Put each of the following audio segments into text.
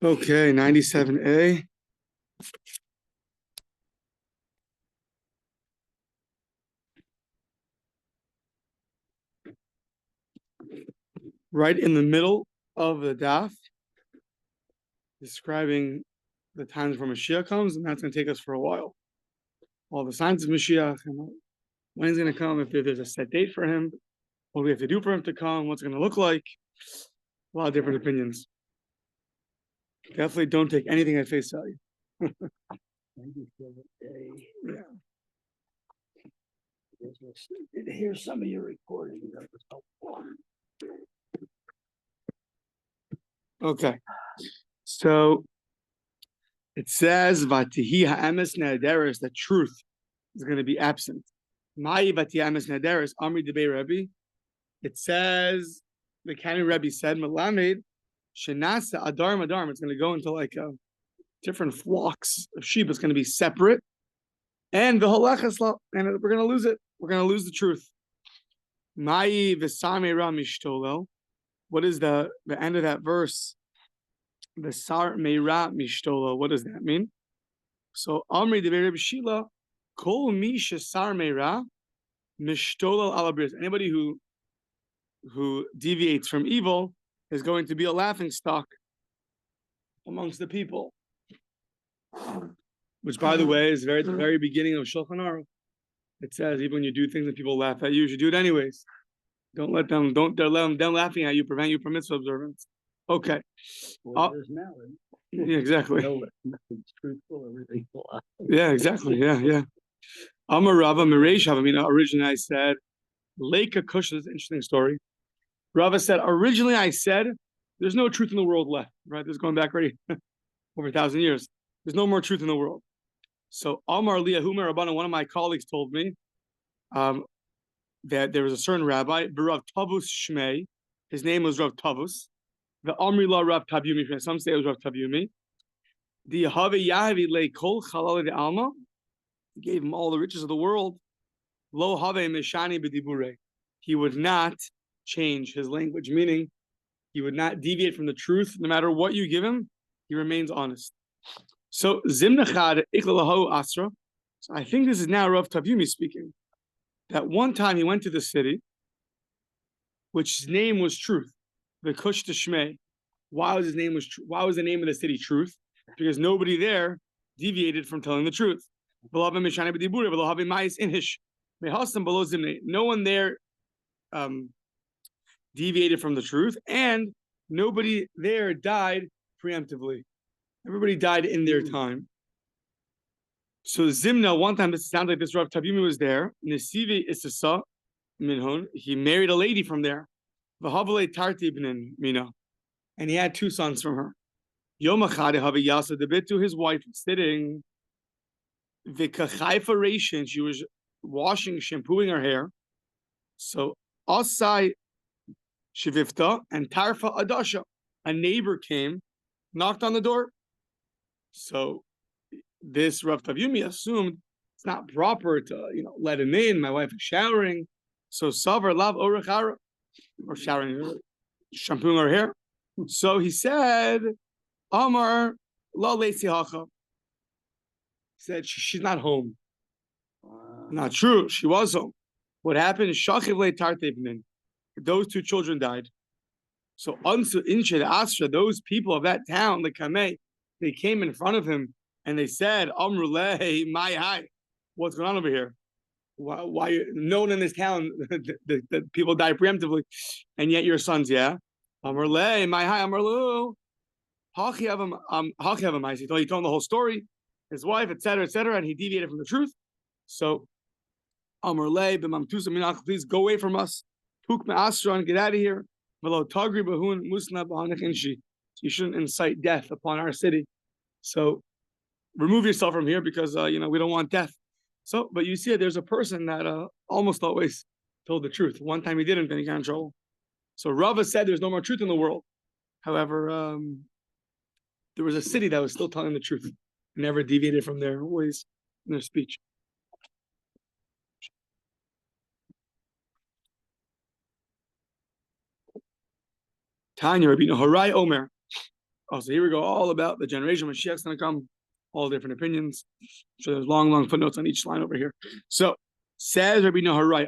Okay, 97A. Right in the middle of the daf, describing the times where Mashiach comes, and that's going to take us for a while. All the signs of Mashiach, and when he's going to come, if there's a set date for him, what do we have to do for him to come, what's it going to look like. A lot of different opinions. Definitely don't take anything at face value. Yeah. Here's some of your recording. Okay. So it says Vatihi ha'emes nederis, that truth is going to be absent. Ma'i vatihi ha'emes nederis, Amri debei Rebbe. It says the Canon Rebbe said, Melamed Shenasa Adarm Adarm. It's going to go into like different flocks of sheep. It's going to be separate. And the Holechesla, and we're going to lose it. We're going to lose the truth. Ma'i v'same ra mishtolel. What is the end of that verse? V'sar meira mishtolel. What does that mean? So Amri debei Rebbe Shila, Kol mi shesar meira mishtolel alabris. Anybody who deviates from evil is going to be a laughingstock amongst the people. Which, by the way, is at the very beginning of Shulchan Aruch. It says even when you do things that people laugh at you, you should do it anyways. Don't let them laughing at you prevent you from mitzvah observance. Okay. Yeah, exactly. Nothing's truthful, everything's a lie. Yeah, exactly. Yeah. Amar Rava Mereish Havamina. Originally I said, Leika Kush is an interesting story. Rava said, originally I said, there's no truth in the world left, right? This is going back already over 1,000 years. There's no more truth in the world. So Amar Liyahumer Rabbana, one of my colleagues told me that there was a certain rabbi, Rav Tavus Shmei. His name was Rav Tavus. The Amri La Rav Tabyumi. Some say it was Rav Tabyumi. The Yahweh Yahavi Le Kol Chalal de Alma. He gave him all the riches of the world. Lo Have Meshani B'Dibure. He would not change his language, meaning he would not deviate from the truth. No matter what you give him, he remains honest. So Zimnachad Iklalahu Asra. So I think this is now Rav Tavyumi speaking. That one time he went to the city, which his name was Truth, the Kush Tishmei. Why was the name of the city Truth? Because nobody there deviated from telling the truth. No one there deviated from the truth, and nobody there died preemptively. Everybody died in their time. So Zimna, one time, this sounds like this Rav Tabyumi was there. Nesivi Isasa Minhon, he married a lady from there. V'havale Tartibnin Mina, and he had 2 sons from her. Yom Achad Haviyasa Debitu, his wife was sitting. V'kachaifa Reishin, she was shampooing her hair. So Asai Shivifta and Tarfa Adasha, a neighbor came, knocked on the door. So this Rav Tavyumi assumed it's not proper to, let him in. My wife is showering. So Savar Lav Orachara, or showering, shampooing her hair. So he said, Amar La Leisi Hacha. He said, she's not home. Not true. She was home. What happened is Shachiv Le Tartebnin. Those 2 children died. So Ansu Inshad Asra, those people of that town, the Kameh, they came in front of him and they said, Amruleh, my hi. What's going on over here? Why no one in this town, the people die preemptively, and yet your sons, yeah? Amruleh, my hi, Amrulu. He told him the whole story, his wife, etc., and he deviated from the truth. So Amruleh, b'mamtusa minach, please go away from us. Tuk me'asra, and get out of here. V'lo tagri b'hun musna b'hanach inshi. You shouldn't incite death upon our city. So remove yourself from here because we don't want death. So, but you see, there's a person that almost always told the truth. One time he didn't, then he got in trouble. So Rava said there's no more truth in the world. However, there was a city that was still telling the truth, never deviated from their ways in their speech. Tanya Rabbi Horai Omer. Oh, so here we go, all about the generation of Mashiach's going to come, all different opinions. So there's long footnotes on each line over here. So says Rabbi Naharai,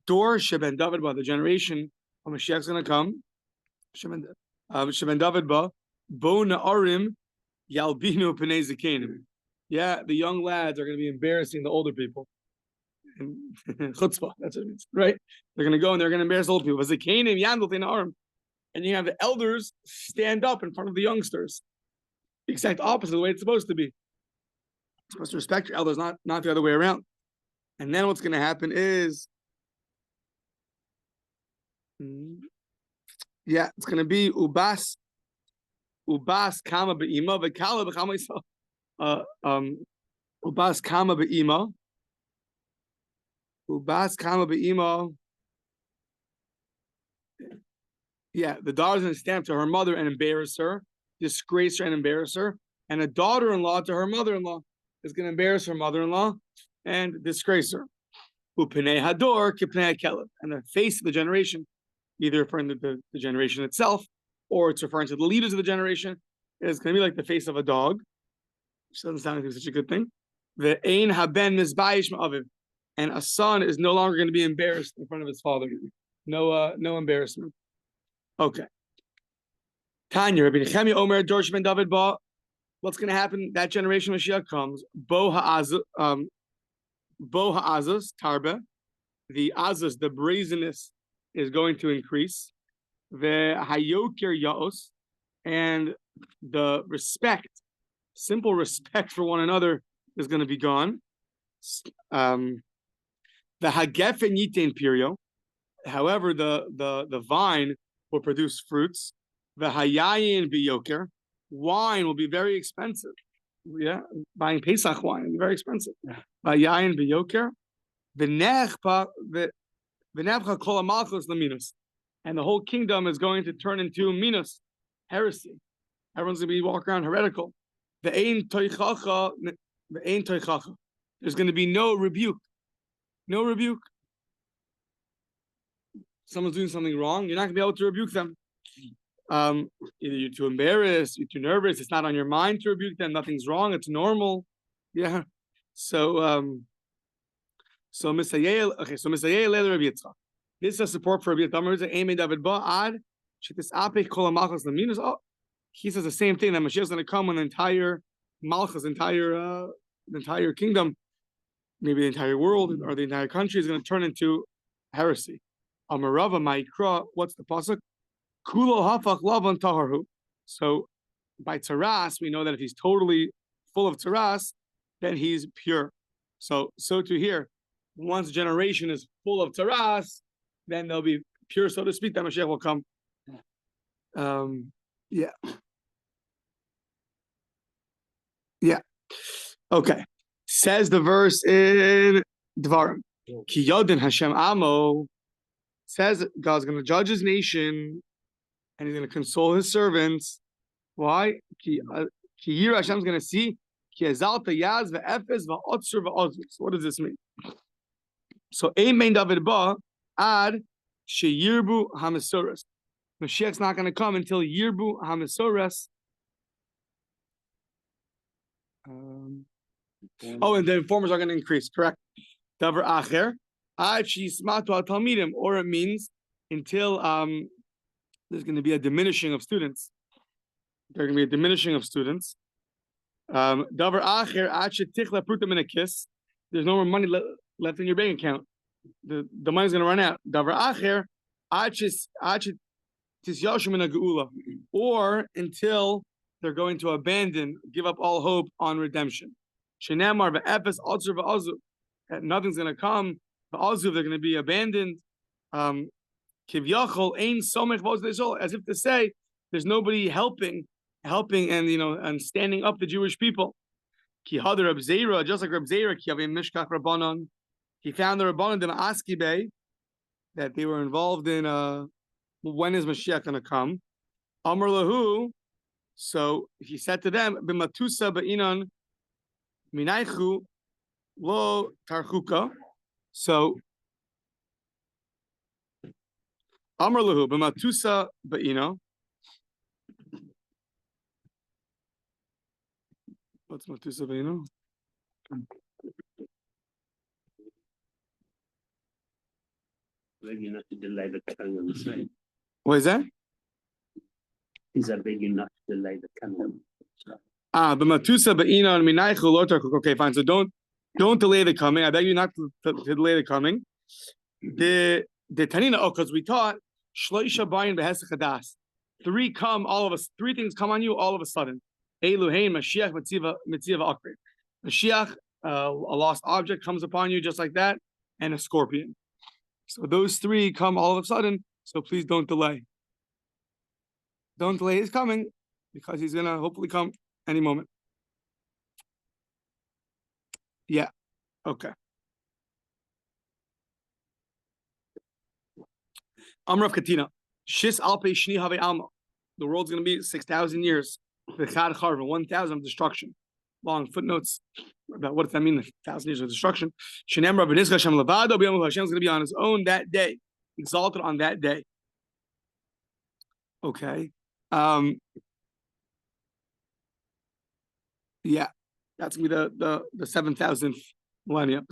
Dor Sheben David Ba, the generation of Mashiach's going to come. Sheben David Ba, Bo Na'arim Yalbinu Pnei Zakenim. Yeah, the young lads are going to be embarrassing the older people. And chutzpah, that's what it means, right? They're going to go and they're going to embarrass old people. Zakenim Yandel Na'arim. And you have the elders stand up in front of the youngsters. The exact opposite of the way it's supposed to be. You're supposed to respect your elders, not the other way around. And then what's going to happen is, it's going to be ubas kama be'ima v'kala b'chama yisrael. Ubas kama be'ima. Ubas kama be'ima. Yeah, the daughter's going to stand up to her mother and embarrass her, disgrace her and embarrass her. And a daughter-in-law to her mother-in-law is going to embarrass her mother-in-law and disgrace her. Upnei hador kipnei hakelev. And the face of the generation, either referring to the generation itself, or it's referring to the leaders of the generation, is going to be like the face of a dog, which doesn't sound like such a good thing. The ein haben mizbayish ma'aviv. And a son is no longer going to be embarrassed in front of his father. No embarrassment. Okay. Tanya, Rabbi Nechemia Omer, Dorsh ben David Ba. What's going to happen? That generation when Mashiach comes, Bo ha'azas, tarbe. The azas, the brazenness, is going to increase. The hayokir yaos, and the respect, simple respect for one another, is going to be gone. The hagefen yitain pirio. However, the vine will produce fruits. The hayayin biyoker, wine will be very expensive. Yeah, buying Pesach wine will be very expensive. Hayayin biyoker, v'nechpa kol hamalchus leminos, and the whole kingdom is going to turn into minos, heresy. Everyone's going to be walking around heretical. There's going to be no rebuke. No rebuke. Someone's doing something wrong, you're not going to be able to rebuke them. Either you're too embarrassed, you're too nervous, it's not on your mind to rebuke them, nothing's wrong, it's normal. Yeah. So Misayel, okay, so Misayel Rabbi Yitzchak. This is a support for Rabbi Yitzchak. He says the same thing, that Mashiach is going to come when the entire Malchus, the entire kingdom, maybe the entire world or the entire country is going to turn into heresy. Amarava Ma'ikra, what's the pasuk? Kulo hafach lavan taharhu. So by taras, we know that if he's totally full of taras, then he's pure. So to here, once generation is full of taras, then they'll be pure, so to speak. That Mashiach will come. Yeah. Okay. Says the verse in Dvarim. Ki yodin Hashem amo. Says God's going to judge his nation and he's going to console his servants. Why? Ki yir Hashem's going to see. Ki ezalta yaz ve'efes va'otzur va'ozus. What does this mean? So, Amen David Ba ad sheyirbu hamisoras. Mashiach's not going to come until yirbu hamisoras. And the informers are going to increase. Correct. Davar acher. Or it means until there's going to be a diminishing of students. There's going to be a diminishing of students. Davar acher, there's no more money left in your bank account. The money's going to run out. Davar acher, or until they're going to give up all hope on redemption. That nothing's going to come. They're going to be abandoned. As if to say there's nobody helping and standing up the Jewish people. Just like Reb Zera, he found the Rabbanon that they were involved in when is Mashiach going to come. Amar lahu, so he said to them, B'matusa ba'inan minaychu lo tarchuka. So Amar lahu b'matusa ba'ino. What's Matusa Beino? Big enough to delay the coming on the same. What is that? Is that big enough to delay the coming? But Matusa Beino and Minaichu Lotar. Okay, fine. So don't delay the coming. I beg you not to delay the coming. The Tanina, because we taught Shloisha Bayin Behesach Hadas. Three things come on you all of a sudden. Eluhein, Mashiach, Mitziva Akre. Mashiach, a lost object comes upon you just like that, and a scorpion. So those three come all of a sudden, so please don't delay. Don't delay his coming, because he's going to hopefully come any moment. Yeah, okay. Amrav Katina, Shis Alpe Shni Have Alma. The world's going to be 6,000 years. V'chad Charva, 1,000 of destruction. Long footnotes about what does that mean? 1,000 years of destruction. Shenem Rabbi Nizcha Hashem Levado. Hashem's going to be on his own that day, exalted on that day. Okay. Yeah, that's going to be the 7,000th millennia.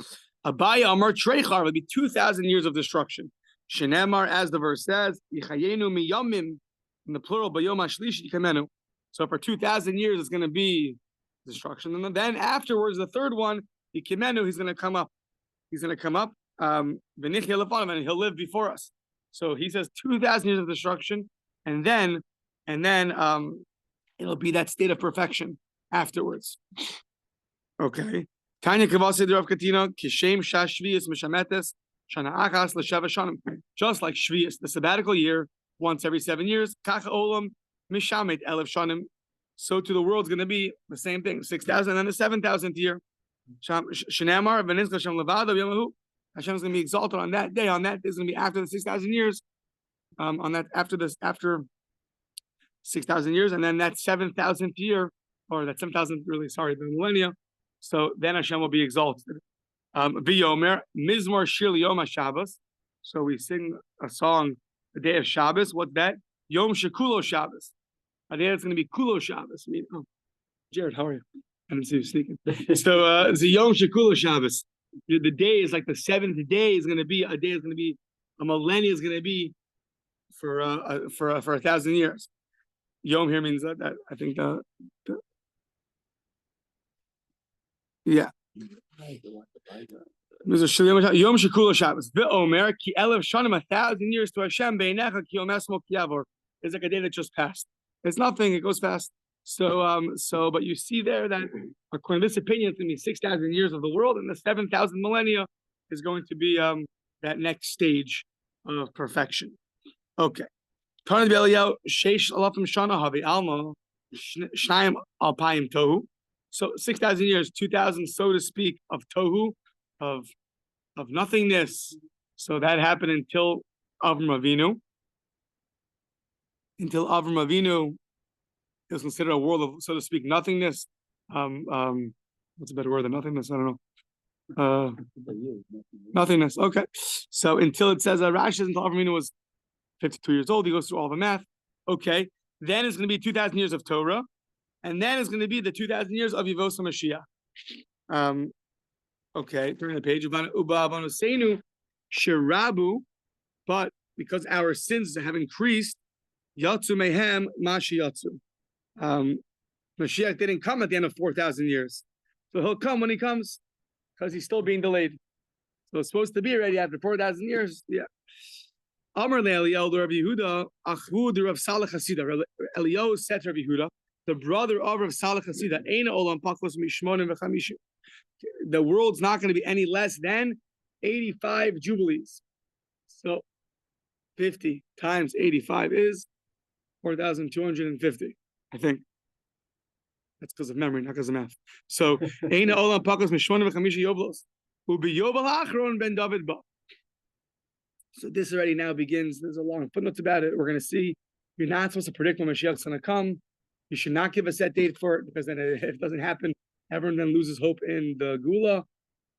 Abaya Amar Trechar will be 2,000 years of destruction. Shenemar, as the verse says, Yichayenu miyamim, in the plural, Bayom Ashlishi Kamenu. So for 2,000 years, it's going to be destruction. And then afterwards, the third one, Yikimenu, he's going to come up. He's going to come up, and he'll live before us. So he says 2,000 years of destruction, and then it'll be that state of perfection afterwards. Okay. Tanya Kavasi Rav Katina, Kishem Shashvius Mishametes, Shana Achas Lesheva Shanim. Just like Shvius, the sabbatical year, once every 7 years, Kacha Olam Mishamet Elef Shanim. So to the world's going to be the same thing, 6,000 and then the 7,000th year. Shnamar Venizka Shem Levado Yamahu. Hashem is going to be exalted on that day. On that day is going to be after the 6,000 years. After 6,000 years, and then that 7,000th year, or that 7,000th the millennia. So then Hashem will be exalted. V'yomer Mizmor Shir Yom HaShabbos. So we sing a song the day of Shabbos. What's that? Yom Shekulo Shabbos. A day that's going to be Kulo Shabbos. Jared, how are you? I didn't see you sneaking. So it's a Yom Shekulo Shabbos. The day is like the 7th day is going to be a day. Is going to be a millennia. Is going to be for 1,000 years. Yom here means that I think yeah. Yom Shekulo Shabbos. V'omer ki elef shanim 1,000 years to Hashem beinecha ki yom esmo ki yavor. It's like a day that just passed. It's nothing. It goes fast. So but you see there that according to this opinion, it's going to be 6,000 years of the world, and the 7,000 millennia is going to be that next stage of perfection. Okay. Tarn Belial Sheish Alafim Shana Havi Alma Shnaim Alpayim Tohu. So 6,000 years, 2,000, so to speak, of tohu, of nothingness. So that happened until Avram Avinu. Until Avram Avinu, it was considered a world of, so to speak, nothingness. What's a better word than nothingness? I don't know. Nothingness. Okay. So until it says Rashi, until Avram Avinu was 52 years old, he goes through all the math. Okay. Then it's going to be 2,000 years of Torah. And then it's going to be the 2,000 years of Yivos HaMashiach. Okay, turn the page. Shirabu, but because our sins have increased, Yatsu Mehem Mashi Yatsu. Mashiach didn't come at the end of 4,000 years. So he'll come when he comes, because he's still being delayed. So it's supposed to be ready after 4,000 years. Yeah. Amar Eliyahu Rabbi Yehuda, Achud Rav Salach Hasida. Eliyahu said to Rabbi Yehuda, the brother of Rav Salach Hasida, Eina Olam Pakos Mishmonim V'Chamishim. The world's not going to be any less than 85 jubilees. So 50 times 85 is 4,250, I think. That's because of memory, not because of math. So Eina Olam Pakos Mishmonim V'Chamisha Yoblos. Ubi Yobal Achron Ben David Ba. So this already now begins. There's a long footnote about it. We're going to see. You're not supposed to predict when Mashiach's going to come. You should not give a set date for it, because then if it doesn't happen, everyone then loses hope in the Gula.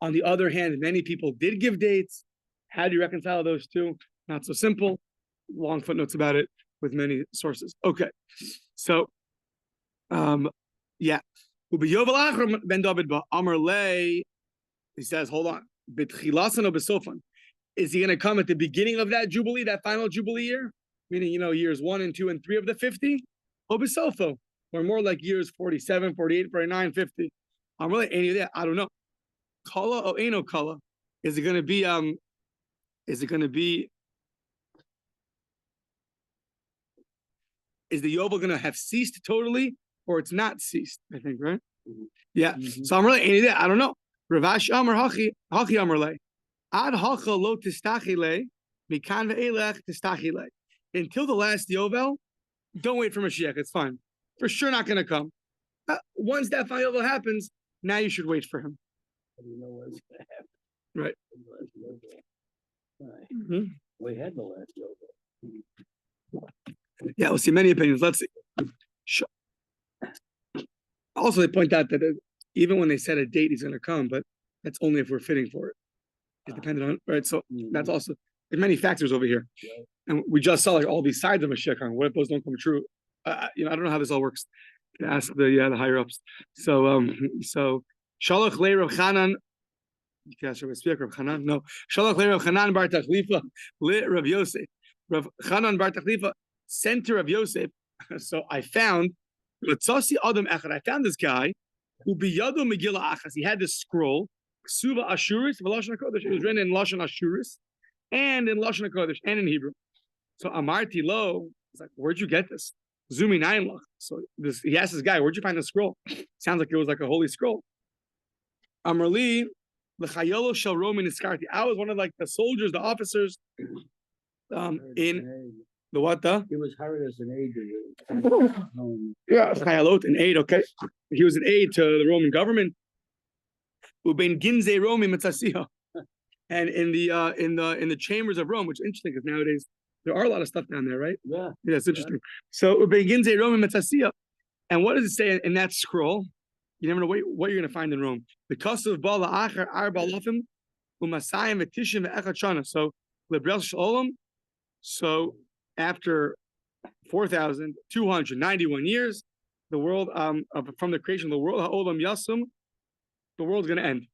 On the other hand, many people did give dates. How do you reconcile those two? Not so simple. Long footnotes about it with many sources. Okay. So, yeah. Ben David Amar Lay. He says, hold on. Bitchilasan or besofan. Is he going to come at the beginning of that jubilee, that final jubilee year? Meaning, years 1 and 2 and 3 of the 50? Or besofo? Or more like years 47, 48, 49, 50. I'm really any of that. I don't know. Kala or ain't no kala. Is it going to be is the Yovel going to have ceased totally, or it's not ceased? I think, right? Mm-hmm. Yeah. Mm-hmm. So I'm really any of that. I don't know. Ravash Amar Hachi Amar Le. Ad Hacha Lo Tistachile, Mikan Ve'elech Tistachile. Until the last Yovel, don't wait for Mashiach. It's fine. For sure not going to come. Once that final Yovel happens, now you should wait for him. You know what's going to happen. Right. Right. Mm-hmm. We had the last Yovel. Yeah, we'll see many opinions. Let's see. Sure. Also, they point out that even when they set a date, he's going to come, but that's only if we're fitting for it. It's dependent on, right? So that's also, there's many factors over here. Yeah. And we just saw like all these sides of Mashiach. What if those don't come true? I don't know how this all works. Ask the higher ups. So Shalach Le Rav Chanan. Rav Chanan? No. Shalach Le Rav Chanan Bar Tachlifa Le Rav Yosef. Rav Chanan Bar Tachlifa sent to Rav Yosef. So I found this guy who biyado Megillah Achas. He had this scroll, Ksuva Ashuris, Lashon HaKodesh. It was written in Lashon Ashuris and in Lashon HaKodesh and in Hebrew. So Amarti Lo, he's like, where'd you get this? Zumi Nain Lach. So he asked this guy, where'd you find the scroll? Sounds like it was like a holy scroll. Amarli, L'chayolo Shel Romi Niskarti. I was one of like the soldiers, the officers in the what the? He was hired as an aide. Yeah, Chayalot, an aide, okay. He was an aide to the Roman government. Ubein Ginze Romi Mitzasiha. And in the chambers of Rome, which is interesting because nowadays there are a lot of stuff down there, right? Yeah. Yeah, it's interesting. So Ubein Ginze Romi Mitzasiha. And what does it say in that scroll? You never know what you're going to find in Rome. The cost of Bala Acher Arba Lafim Umasayim Vetishim Ve'echat Shana. So Lebrel Shalom. So after 4,291 years, the world from the creation of the world, Ha'olam Yasum, the world's going to end.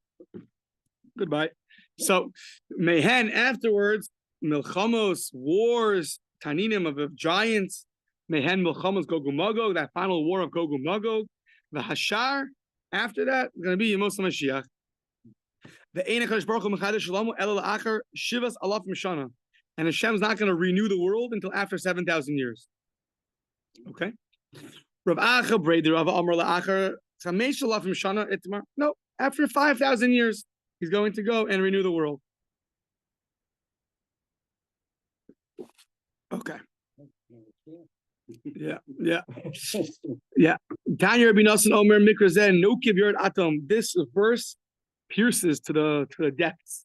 Goodbye. So Mehen afterwards, Milchamos, wars, Taninim of giants, Mehen Milchamos Gog uMagog, that final war of Gog uMagog, the Hashar. After that, it's going to be Yemos HaMashiach. The Ein HaKadosh Baruch Hu Mechadesh Shlomo Ela La'achar Shivas Alaf Mishana. And Hashem's not going to renew the world until after 7,000 years. Okay? Rav Acha Breder Rav Amar La'achar Chamesh Alaf Mishana Itmar. No, after 5,000 years, he's going to go and renew the world. Okay. Yeah. Tanya Rabbi Nosson Omer Mikrazen No Kivyard Atom. This verse pierces to the depths.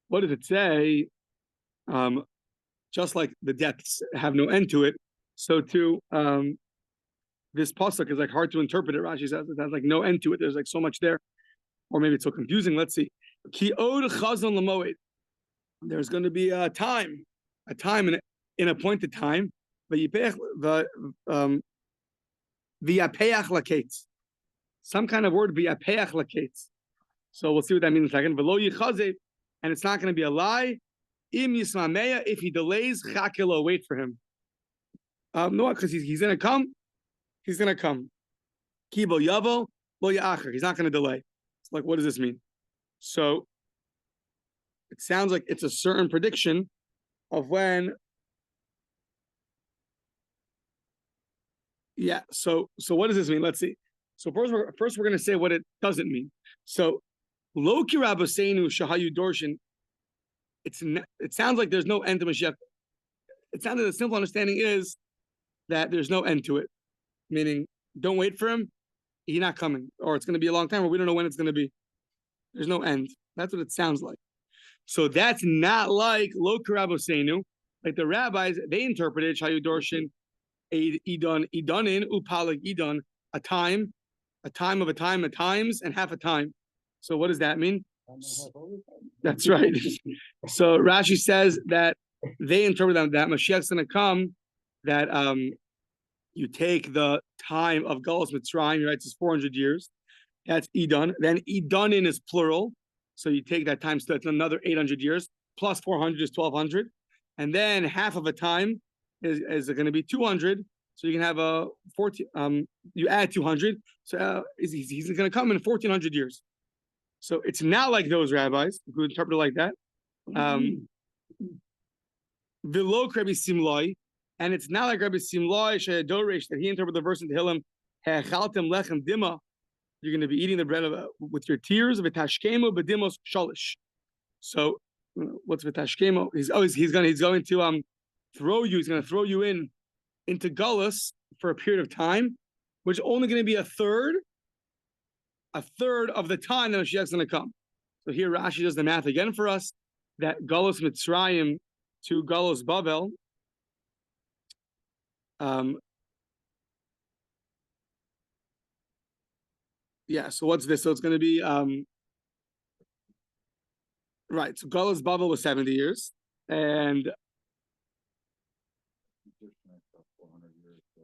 What did it say? Just like the depths have no end to it, so too this pasuk is like hard to interpret. It Rashi says it has like no end to it. There's like so much there, or maybe it's so confusing. Let's see. Ki od chazon lamoed. There's going to be a time in appointed time. V'yapeach laketz. Some kind of word v'yapeach laketz. So we'll see what that means in a second. V'lo yichazeh, and it's not going to be a lie. Im Yismameya, if he delays, Chakilo, wait for him. No, because he's going to come. He's going to come. Kibo Yavo, Lo Ya'acher. He's not going to delay. It's like, what does this mean? So it sounds like it's a certain prediction of when. Yeah. So what does this mean? Let's see. So first we're going to say what it doesn't mean. So Lo Kiraboseinu Shahayu Dorshin. It sounds like there's no end to Mashiach. It sounds like the simple understanding is that there's no end to it. Meaning, don't wait for him. He's not coming. Or it's going to be a long time, or we don't know when it's going to be. There's no end. That's what it sounds like. So that's not like Lo Karaboseinu. Like the rabbis, they interpreted Shayu Dorshin, Idanin, Upalag Idan, a time of a time, a times, and half a time. So what does that mean? That's right. So Rashi says that they interpret that Mashiach's going to come, that you take the time of Galus Mitzrayim, right? It's 400 years. That's Idun. Then Idunin is plural. So you take that times, that's another 800 years. Plus 400 is 1200. And then half of a time is going to be 200. So you can have a 14, you add 200. So he's going to come in 1400 years. So it's not like those rabbis who interpret it like that. V'lo Rabbi Simlai, and it's not like Rabbi Simlai She'adoresh that he interpreted the verse in Tehillim, Hechaltem lechem dima. You're going to be eating the bread with your tears. V'tashkemo b'dimos shalish. So what's v'tashkemo? He's going to throw you. He's going to throw you into gullus for a period of time, which is only going to be a third of the time that Mashiach's going to come. So here Rashi does the math again for us, that gullus Mitzrayim to gullus Bavel, so what's this? So it's going to be, right, so gullus Bavel was 70 years, and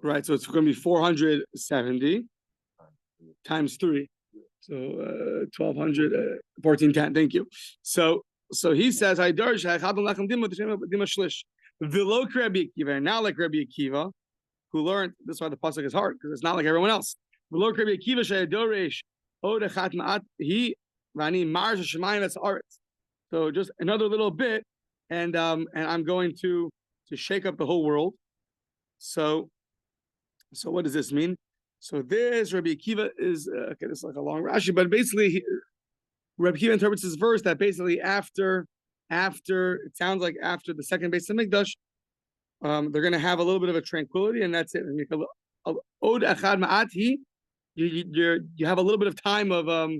right, so it's going to be 470 times 3. So 1200, 1410. Thank you. So he says, I darsh V'lo Rabbi Akiva, now like Rabbi Akiva, who learned, this is why the pasuk is hard, because it's not like everyone else. V'lo Rabbi Akiva she'adoresh od echat ma'at he v'ani marz shemayim v'tzaretz. So just another little bit, and I'm going to shake up the whole world. So what does this mean? So this Rabbi Akiva is okay. This is like a long Rashi, but basically, Rabbi Akiva interprets this verse that basically after it sounds like after the second Beis Hamikdash, they're going to have a little bit of a tranquility, and that's it. Od echad ma'ati, you have a little bit of time of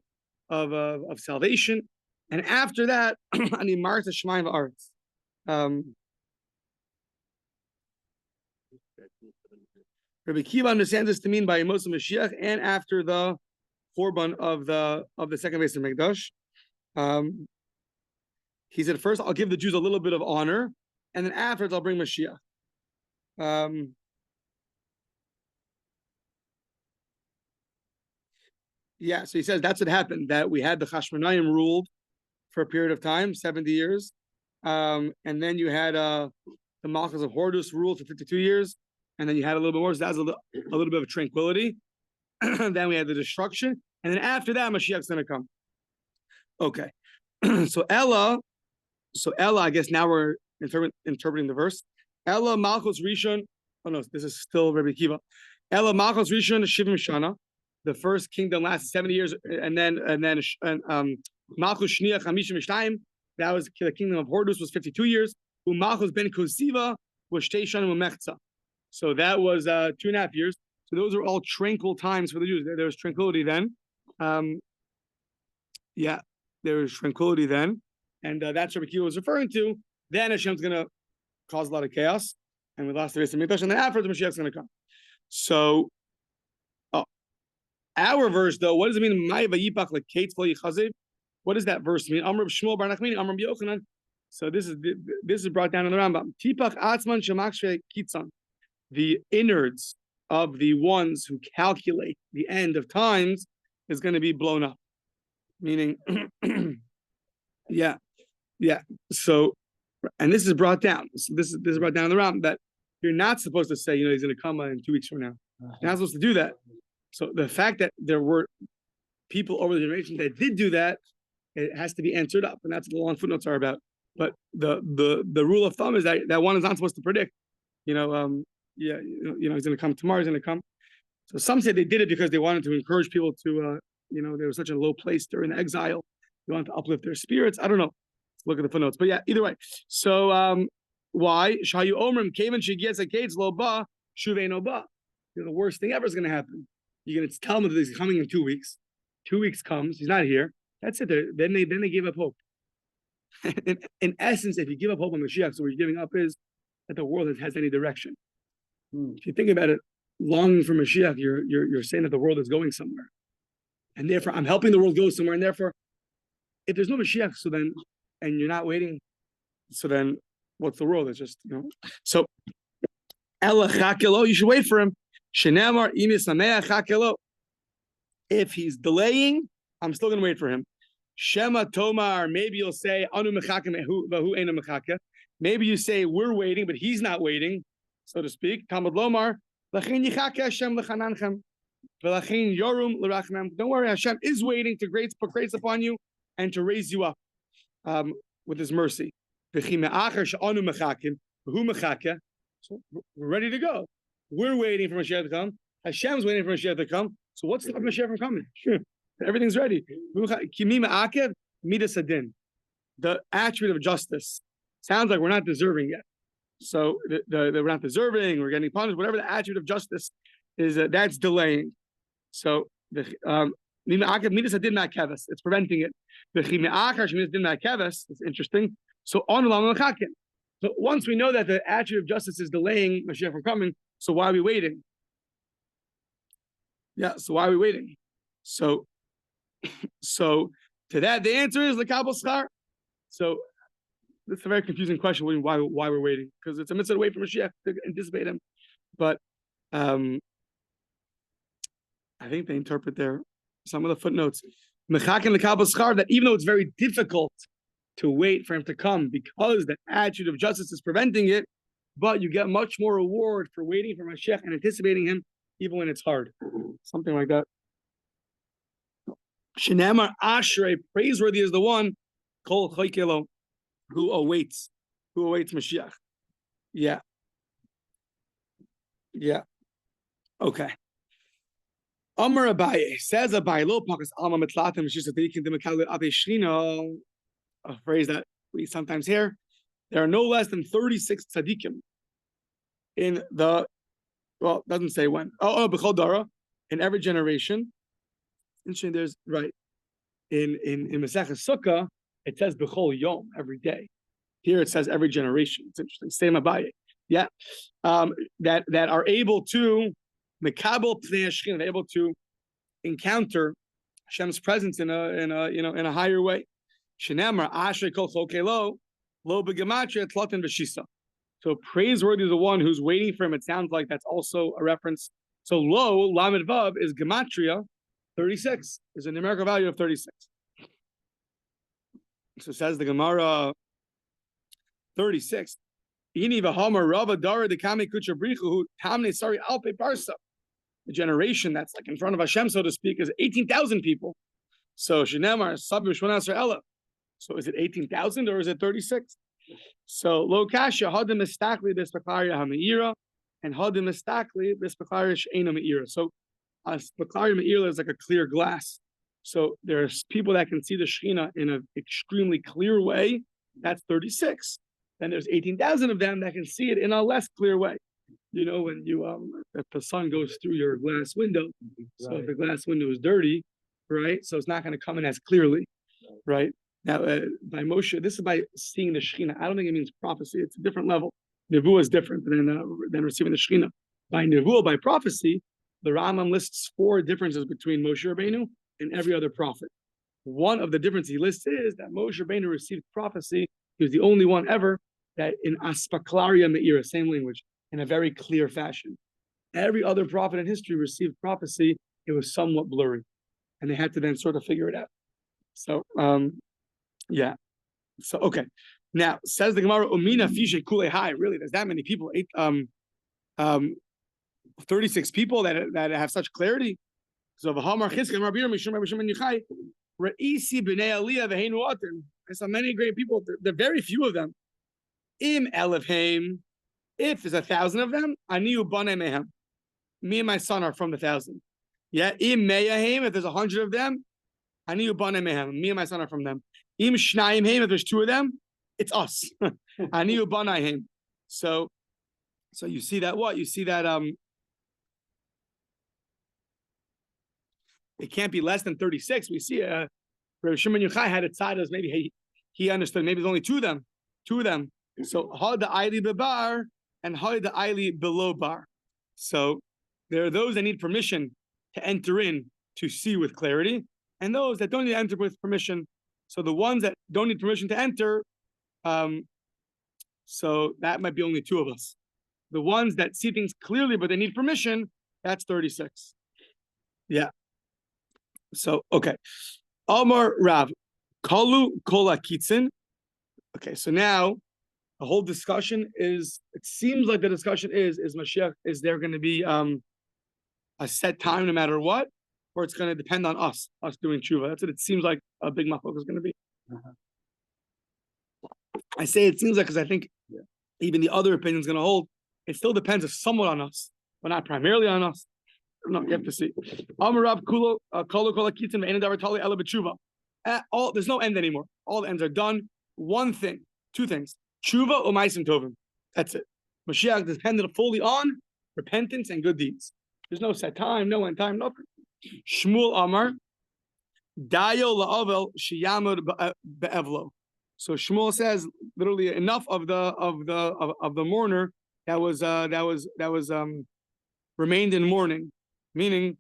salvation, and after that, ani marta shemaim v'aretz. Rabbi Akiva understands this to mean by Moshe Mashiach and after the korban of the second Beis Hamikdash. He said, first I'll give the Jews a little bit of honor, and then afterwards I'll bring Mashiach. So he says that's what happened, that we had the Chashmonaim ruled for a period of time, 70 years, and then you had the Malchus of Hordus ruled for 52 years. And then you had a little bit more, so that was a little bit of tranquility. Then we had the destruction, and then after that, Mashiach's going to come. Okay, so Ella, I guess now we're interpreting the verse. Ella Malchus Rishon. Oh no, this is still Rabbi Akiva. Ella Malchus Rishon Shivim Shana. The first kingdom lasted 70 years, and then Malchus Shniach Hamishim Mishtayim. That was the kingdom of Hordus was 52 years. Malchus ben Kosiva was Shtei Shanim Umechza. So that was 2.5 years. So those are all tranquil times for the Jews. There was tranquility then. There was tranquility then. And that's what Rabbi Akiva was referring to. Then Hashem's going to cause a lot of chaos. And we lost the Beis Hamikdash. And then afterwards, Mashiach's going to come. So our verse, though, what does it mean? What does that verse mean? Amr Shmuel Bar Nachmani, Amr Yochanan. So this is brought down in the Rambam. Tipach Atzman Shemakshe Kitzan. The innards of the ones who calculate the end of times is going to be blown up. Meaning, So, and this is brought down. This is brought down in the Rambam that you're not supposed to say, he's going to come in 2 weeks from now. You're not supposed to do that. So the fact that there were people over the generation that did do that, it has to be answered up, and that's what the long footnotes are about. But the rule of thumb is that one is not supposed to predict. He's going to come tomorrow. He's going to come. So some say they did it because they wanted to encourage people to, they were such a low place during the exile. They wanted to uplift their spirits. I don't know. Let's look at the footnotes. But yeah, either way. So why? Shayu Omrim Kavan Shigets Akates Lo Ba Shuve No Ba. The worst thing ever is going to happen. You're going to tell him that he's coming in 2 weeks. 2 weeks comes. He's not here. That's it. Then they give up hope. in essence, if you give up hope on Mashiach, so what you're giving up is that the world has any direction. If you think about it, longing for Mashiach, you're saying that the world is going somewhere, and therefore I'm helping the world go somewhere. And therefore, if there's no Mashiach, so then, and you're not waiting, so then what's the world? It's just So, Ella Chakelo, you should wait for him. Shenamar Imis Sameach Chakelo. If he's delaying, I'm still going to wait for him. Shema Tomar, maybe you'll say, Anu mechaka v'hu eina mechaka. Maybe you say, we're waiting, but he's not waiting, so to speak. Talmud Lomar, L'chein yichaka Hashem l'chananchem, v'l'chein yorum l'rachamem. Don't worry, Hashem is waiting to put grace upon you and to raise you up with His mercy. V'chi me'achar she'anu mechakim, v'hu mechaka. So we're ready to go. We're waiting for Mashiach to come. Hashem's waiting for Mashiach to come. So what's stopping Mashiach from coming? Everything's ready. The attribute of justice sounds like we're not deserving yet. So we're not deserving, we're getting punished, whatever the attribute of justice is, that's delaying. So it's preventing it. It's interesting. So once we know that the attribute of justice is delaying Mashiach from coming, so why are we waiting? Yeah, so why are we waiting? So to that, the answer is l'kabel schar. So it's a very confusing question. Why we're waiting? Because it's a mitzvah to wait for Mashiach to anticipate him. But I think they interpret there some of the footnotes. Mechak and l'kabel schar, that even though it's very difficult to wait for him to come because the attitude of justice is preventing it, but you get much more reward for waiting for Mashiach and anticipating him, even when it's hard. Something like that. Shenamar Ashrei, praiseworthy is the one, Kol Choykelo, who awaits Mashiach. Yeah. Okay. Amar Abaye, says Abaye, lo pakas alma mitlatim shisatikim demakale ave shrino, a phrase that we sometimes hear. There are no less than 36 tzaddikim in the, well, it doesn't say when. B'chol dara, in every generation. Interesting, there's right in Masechah Sukkah, it says b'chol yom, every day. Here it says every generation. It's interesting. Same Abaye. Yeah. That are able to mekabel pnei Shechina, they're able to encounter Hashem's presence in a higher way. Shenamar ashrei kol chokelo lo begematria tlotin v'shisa. So praiseworthy is the one who's waiting for him. It sounds like that's also a reference. So lo lamed vav is gematria 36. Is a numerical value of 36. So says the Gemara 36. The generation that's like in front of Hashem, so to speak, is 18,000 people. So Shinemar Sabu Shwanasar Ella. So is it 18,000 or is it 36? So Lo Kasha Hadim Mistakli Bispakaria Hameira and Hadim Mistakli Bispakaria Sheina Meira. So Spakaria Meira is like a clear glass. So there's people that can see the Shechina in an extremely clear way. That's 36. Then there's 18,000 of them that can see it in a less clear way. You know, when you if the sun goes through your glass window, so if the glass window is dirty, right? So it's not going to come in as clearly, right? Now, by Moshe, this is by seeing the Shechina. I don't think it means prophecy. It's a different level. Nevuah is different than receiving the Shechina. By Nevuah, by prophecy, the Rambam lists 4 differences between Moshe Rabbeinu and every other prophet. One of the differences he lists is that Moshe Rabbeinu received prophecy. He was the only one ever that in Aspaklaria Me'ira, same language, in a very clear fashion. Every other prophet in history received prophecy. It was somewhat blurry, and they had to then sort of figure it out. So, yeah. So, okay. Now, says the Gemara, Umina Fishe Kule Hai. Really, there's that many people. 36 people that have such clarity. So, V'hamar Chizkan Rabir Mishum Rabbi Yochai Re'isi B'nei Aliyah V'heinu Atim. There's so many great people. There are very few of them. Im Elevheim. If there's 1,000 of them, Aniu Banei Mehem. Me and my son are from the 1,000. Yeah. Im Meyahem. If there's 100 of them, Aniu Banei Mehem. Me and my son are from them. Im Shnayim Heim. If there's 2 of them, it's us. Aniu Banei Heim. So you see that what? You see that it can't be less than 36. We see Rabbi Shimon Yochai had a tzad as maybe he understood maybe there's only 2 of them. 2 of them. So had the Aili Bebar and had the Aili below bar. So there are those that need permission to enter in to see with clarity, and those that don't need to enter with permission. So the ones that don't need permission to enter, so that might be only 2 of us. The ones that see things clearly but they need permission, that's 36. Yeah. So okay, Amar Rav, Kalu Kola Kitzin. Okay, so now the whole discussion is. It seems like the discussion is Mashiach. Is there going to be a set time no matter what, or it's going to depend on us doing tshuva? That's what it seems like a big machloek is going to be. I say it seems like because I think even the other opinion is going to hold. It still depends somewhat on us, but not primarily on us. No, you have to see. There's no end anymore. All the ends are done. One thing, two things. Tshuva or ma'asim tovim. That's it. Mashiach depended fully on repentance and good deeds. There's no set time, no end time, nothing. Shmuel Amar, Dayo la'avel sheyamud be'evlo. So Shmuel says literally enough of the mourner that was remained in mourning, meaning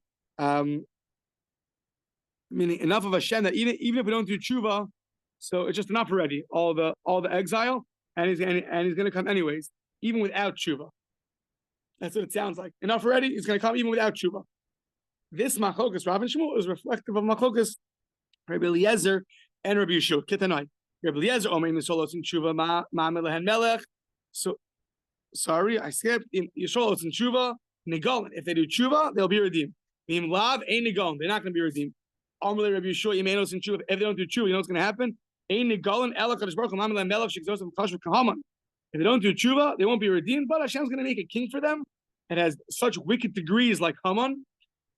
enough of Hashem that even if we don't do tshuva, so it's just enough already. All the exile, and he's going to come anyways, even without tshuva. That's what it sounds like. Enough already. He's going to come even without tshuva. This machlokas, Rav and Shmuel, is reflective of machlokas Rabbi Eliezer and Rabbi Yeshua. Kitanai. Rabbi Eliezer omein nisolos in tshuva ma melehen melech. So sorry, I skipped. In Yisrolos in tshuva nigalan. If they do tshuva, they'll be redeemed. V'im lav ein nigalan. They're not going to be redeemed. Amalei Rabbi Yeshua imenos in tshuva. If they don't do tshuva, you know what's going to happen? Ein nigalan ela kadosh baruch hu ma melehen melech shekzos v'chashuv kahaman. If they don't do tshuva, they won't be redeemed. But Hashem's going to make a king for them. It has such wicked degrees like Haman.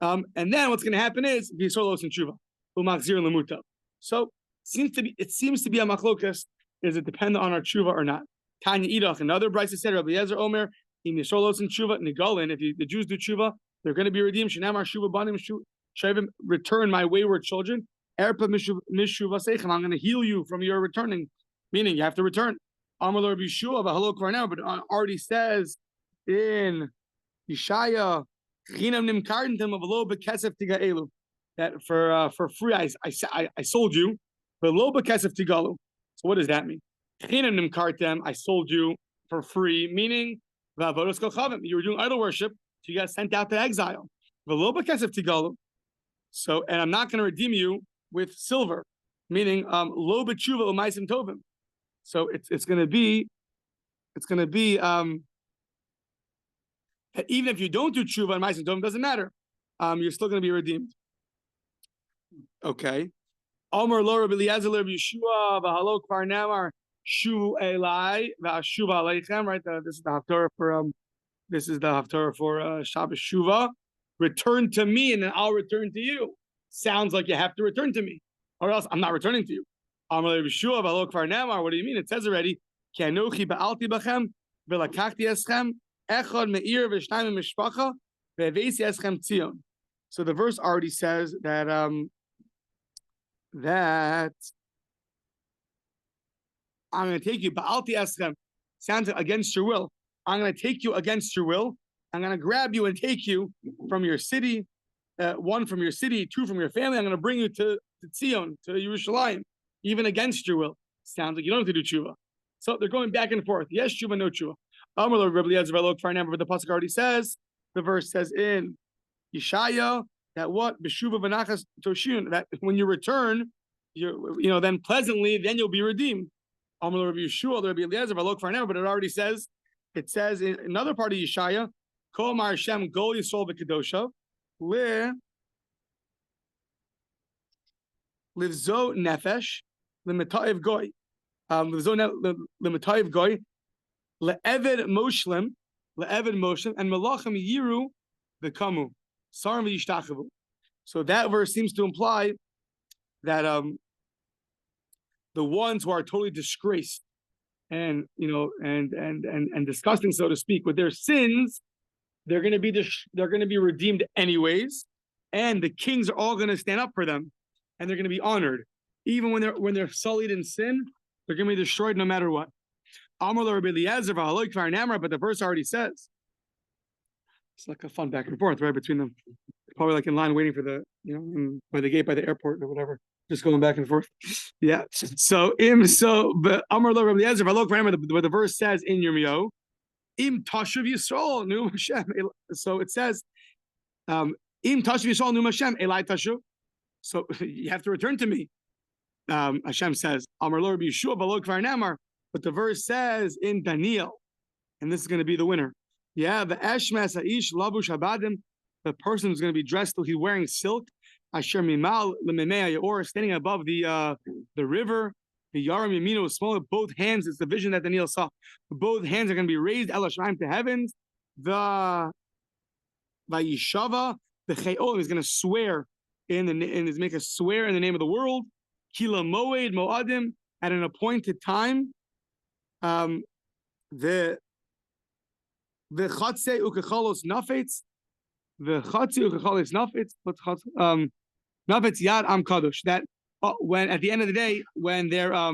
And then what's going to happen is Yisrolos in tshuva. Umachzir lemuta. So it seems to be a machlokas. Does it depend on our tshuva or not? Tanya Idach, another brisa said, Rabbi Eliezer Omer, in Yisrolos in tshuva nigalin. If the Jews do tshuva, they're going to be redeemed. Shenamar shuva banim shavim, return my wayward children. Erpa mishuva seichem, I'm going to heal you from your returning, meaning you have to return. Amar Rabbi Yeshua v'halo kvar now, but already says in Yeshaya, chinam nimkartem of lo bekesef tigaelu, that for free I sold you, but lo bekesef tigalu. So what does that mean? Chinam nimkartem, I sold you for free, meaning v'avodos kol chavim, you were doing idol worship, so you got sent out to exile. V'lo bekesef tigalu. So, and I'm not going to redeem you with silver, meaning lo b'tshuva u'maisim tovim. So it's going to be that even if you don't do tshuva and ma'asim tovim, doesn't matter. You're still going to be redeemed. Okay. Omer lo Rabbi Eliezer Rabbi Yeshua v'halo kvar namar shu elai v'ashuva aleichem. Right. This is the haftarah for Shabbos Shuva. Return to me, and then I'll return to you. Sounds like you have to return to me, or else I'm not returning to you. Omer Rabbi Yeshua v'halo kvar namar. What do you mean? It says already. Ki anochi ba'alti b'chem v'lakachti eschem. So the verse already says that that I'm going to take you, Ba'alti eschem, sounds against your will. I'm going to take you against your will. I'm going to grab you and take you from your city, one from your city, two from your family. I'm going to bring you to Zion, to Yerushalayim, even against your will. Sounds like you don't have to do tshuva. So they're going back and forth. Yes, tshuva, no tshuva. But the pasuk already says, the verse says in Yeshaya that what Beshuva v'nachas toshiyun, that when you return, then pleasantly, then you'll be redeemed. But it already says, it says in another part of Yeshaya, Kol Mar Hashem Gol Yisrael v'Kedosha Livzo Nefesh L'Metayiv Goy L'Metayiv Goy Le'eved Moshlem, and Melachim Yiru v'Kamu, Sarim v'Yishtachavu. So that verse seems to imply that the ones who are totally disgraced and disgusting, so to speak, with their sins, they're going to be redeemed anyways, and the kings are all going to stand up for them, and they're going to be honored, even when they're sullied in sin. They're going to be destroyed no matter what. But the verse already says, it's like a fun back and forth, right, between them. Probably like in line waiting for by the gate, by the airport or whatever, just going back and forth. Yeah. But the verse says in Yirmiyahu, Im Tashuv Yisrael Nu Hashem. So it says, Im Tashuv Yisrael Nu Hashem Elai Tashuv. So you have to return to me. Hashem says, Amar lo Rabbi Yeshua b'lo kvar namar. But the verse says in Daniel, and this is going to be the winner. Yeah, the Eshmes Aish Labush Habadim, the person who's going to be dressed, he's wearing silk. Asher Mimal Lememea Yaor, standing above the river. The Yaram Yamino is small. Both hands, it's the vision that Daniel saw. Both hands are going to be raised, El Hashem, to heavens. The Vayishava, the Che'olim is going to swear make a swear in the name of the world. Kila Moed Moadim, at an appointed time. The Chatze Ukechalos Nafetz, the Chatze Ukechalos Nafetz, Nafetz Yad Am Kadosh. That when at the end of the day, when they're I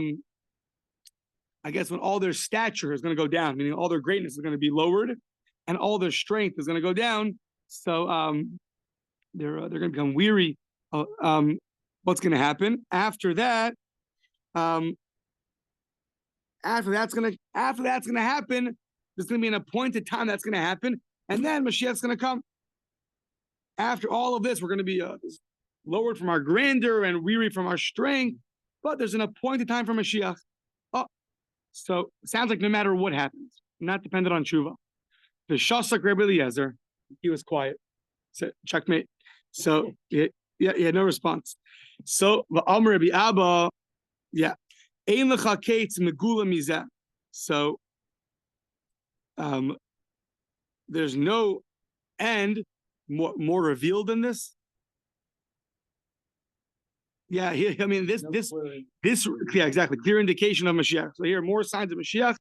guess when all their stature is going to go down, meaning all their greatness is going to be lowered, and all their strength is going to go down. So they're going to become weary. What's going to happen after that? After that's going to happen, there's going to be an appointed time that's going to happen, and then Mashiach's going to come. After all of this, we're going to be lowered from our grandeur and weary from our strength, but there's an appointed time for Mashiach. Oh, so it sounds like no matter what happens, not dependent on tshuva. The Shasak Rabbi Eliezer, he was quiet. So checkmate. So he had no response. So the Amr Rabbi Abba, yeah. Ein lecha kates megula mizeh. So there's no end more revealed than this. Yeah, I mean this yeah, exactly, clear indication of Mashiach. So here more signs of Mashiach.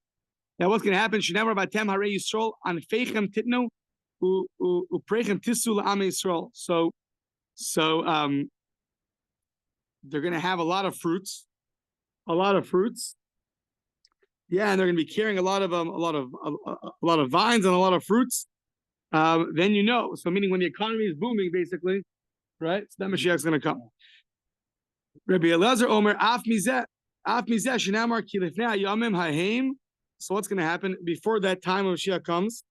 Now what's going to happen? Shneimar batem harei Yisrael an feichem titnu uprechem tisu la'am Yisrael. So they're going to have a lot of fruits. Yeah, and they're going to be carrying a lot of vines and a lot of fruits. Then you know, so meaning when the economy is booming, basically, right? So that Mashiach's going to come. Rabbi Eliezer Omer af mizeh shenamar ki lifnei hayamim haheim. So what's going to happen before that time when Mashiach comes?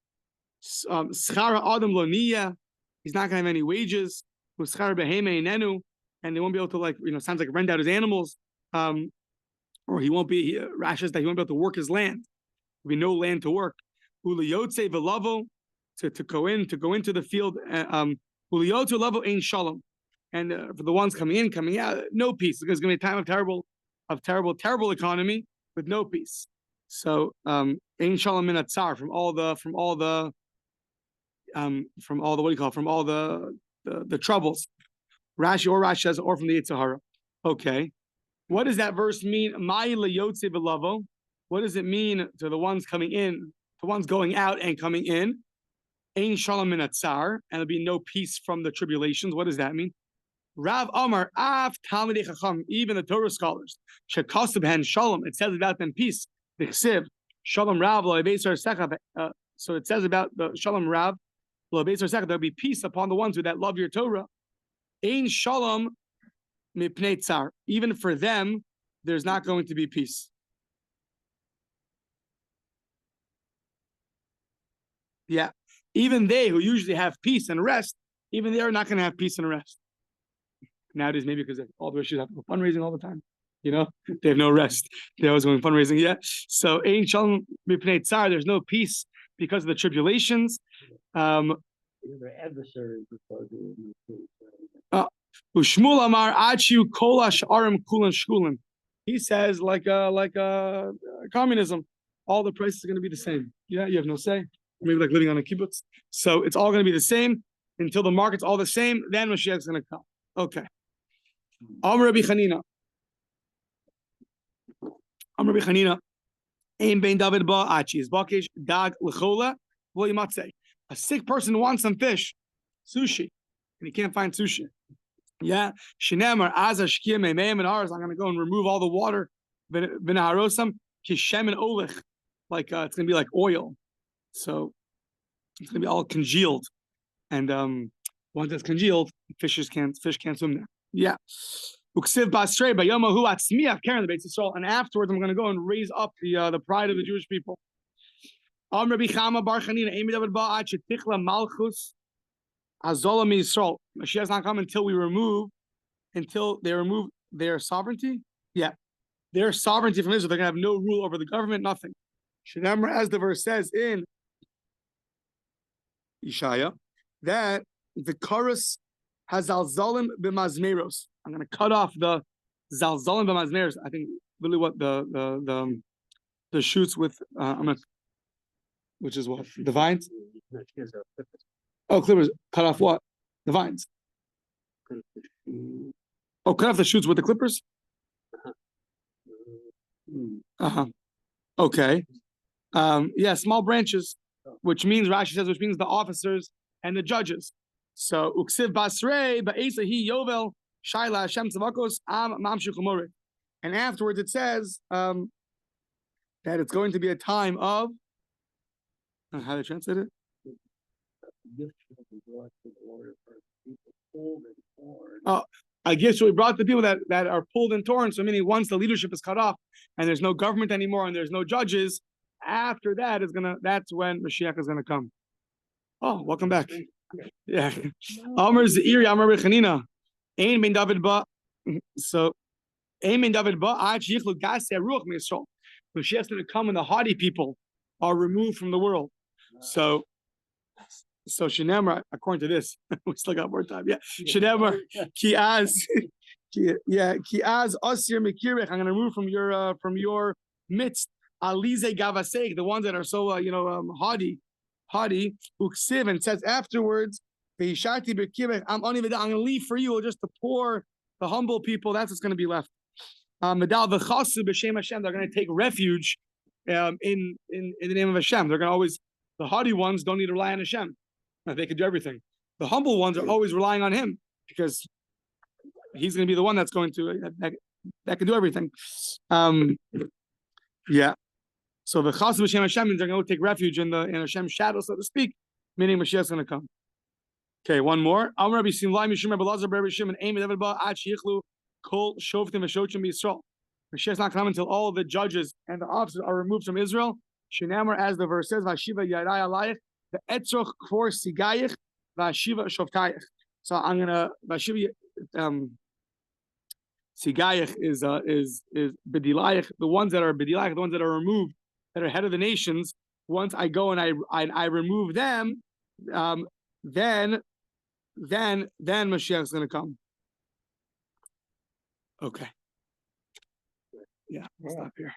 Schara adam lo niyeh. He's not going to have any wages. Uschara behemei nenu, and they won't be able to sounds like rent out his animals. Or he won't be Rashi that he won't be able to work his land. There'll be no land to work. Uliyotze velavo, to go into the field. Uliyotze velavo ein shalom, and for the ones coming in, coming out, no peace. Because it's going to be a time of terrible economy with no peace. So ein shalom min atzar, from all the troubles. Rashi says, or from the Yetzer Hara. Okay. What does that verse mean? What does it mean to the ones coming in, the ones going out and coming in? Ein shalom min atzar, and there'll be no peace from the tribulations. What does that mean? Rav Amar af talmidei chacham, even the Torah scholars, shekasub hen shalom. It says about them peace. The chsiv shalom rav lo beisar secha. So it says about the shalom rav lo beisar secha. There'll be peace upon the ones that love your Torah. Ein shalom. Even for them, there's not going to be peace. Yeah. Even they who usually have peace and rest, even they are not going to have peace and rest. Nowadays, maybe because all the Rishis have to go fundraising all the time. They have no rest. They're always going fundraising. Yeah. So, Ein Shalom Mipnei Tzar, there's no peace because of the tribulations. Ushmul Amar Achiu Kolash Arim Kulan Shkulan. He says, like communism, all the prices are going to be the same. Yeah, you have no say. Maybe like living on a kibbutz. So it's all going to be the same until the market's all the same. Then Mashiach's going to come. Okay. Amar Rabbi Chanina. Ein bein David ba Achi is bakish dag lechola v'lo yimatzei. A sick person wants some fish, sushi, and he can't find sushi. Yeah, Shinemar Azar Shkia Meimim and ours. I'm going to go and remove all the water. V'naharosam kishem and olich, like it's going to be like oil. So it's going to be all congealed, and once it's congealed, fish can't swim there. Yeah. Uksiv basrei bayomahu atzmiach karen the Beit Yisrael, and afterwards I'm going to go and raise up the pride of the Jewish people. Rabbi Chama Bar Chanina Emi David Ba'at Shetichla Malchus Azola Yisrael. Mashiach's not coming until we remove until they remove their sovereignty. Yeah, their sovereignty from Israel. They're going to have no rule over the government, nothing. Shenamar, as the verse says in Ishaya, that the chorus has zalzalim b'mazmeros. I'm going to cut off the zalzalim b'mazmeros. I think really what the shoots with which is what the vines. Oh, clippers. Cut off what? The vines. Oh, cut off the shoots with the clippers. Okay. Yeah, small branches, which means Rashi says, which means the officers and the judges. So uksiv basrei ba'esa hi yovel shaila Hashem tzavakos am mamshich umorit. And afterwards it says that it's going to be a time of how do they translate it? Oh, a gift shall be brought to people that are pulled and torn. So meaning once the leadership is cut off and there's no government anymore and there's no judges, after that that's when Mashiach is gonna come. Oh, welcome back. Yeah. Amr Zeiri, Amr Bechanina. Ein ben David ba. So Ein ben David ba ach yichlu gasei ruach miYisrael. Mashiach's gonna come when the haughty people are removed from the world. So Shenemar, according to this, we still got more time. Yeah, Shenemar, ki az asir mikirech. I'm going to remove from your midst alize gavasek, the ones that are so haughty. Uksiv, and says afterwards, veishati b'kirech. I'm going to leave for you just the poor, the humble people. That's what's going to be left. Medal v'chasu b'shem Hashem. They're going to take refuge in the name of Hashem. They're going to always. The haughty ones don't need to rely on Hashem. They can do everything. The humble ones are always relying on Him because He's going to be the one that's going to that can do everything. Yeah. So the chas b'shem Hashem means they're going to take refuge in Hashem's shadow, so to speak, meaning Mashiach's going to come. Okay, one more. Amar Rabbi Simlai Mishum Rabbi Lazar Rabbi Shimon Ein David ba ad shichlu kol shoftim v'shochim b'Yisrael. Mashiach's not coming until all the judges and the officers are removed from Israel. Shenamar, as the verse says, Vashiva Yarai Alayich, the Etzroch Kfor Sigayich, Vashiva Shoftayich. So I'm gonna Vashiva Sigayich is Bedilayich, the ones that are Bedilayich, the ones that are removed, that are head of the nations. Once I go and I remove them, then Mashiach is gonna come. Okay. Yeah, we'll stop here.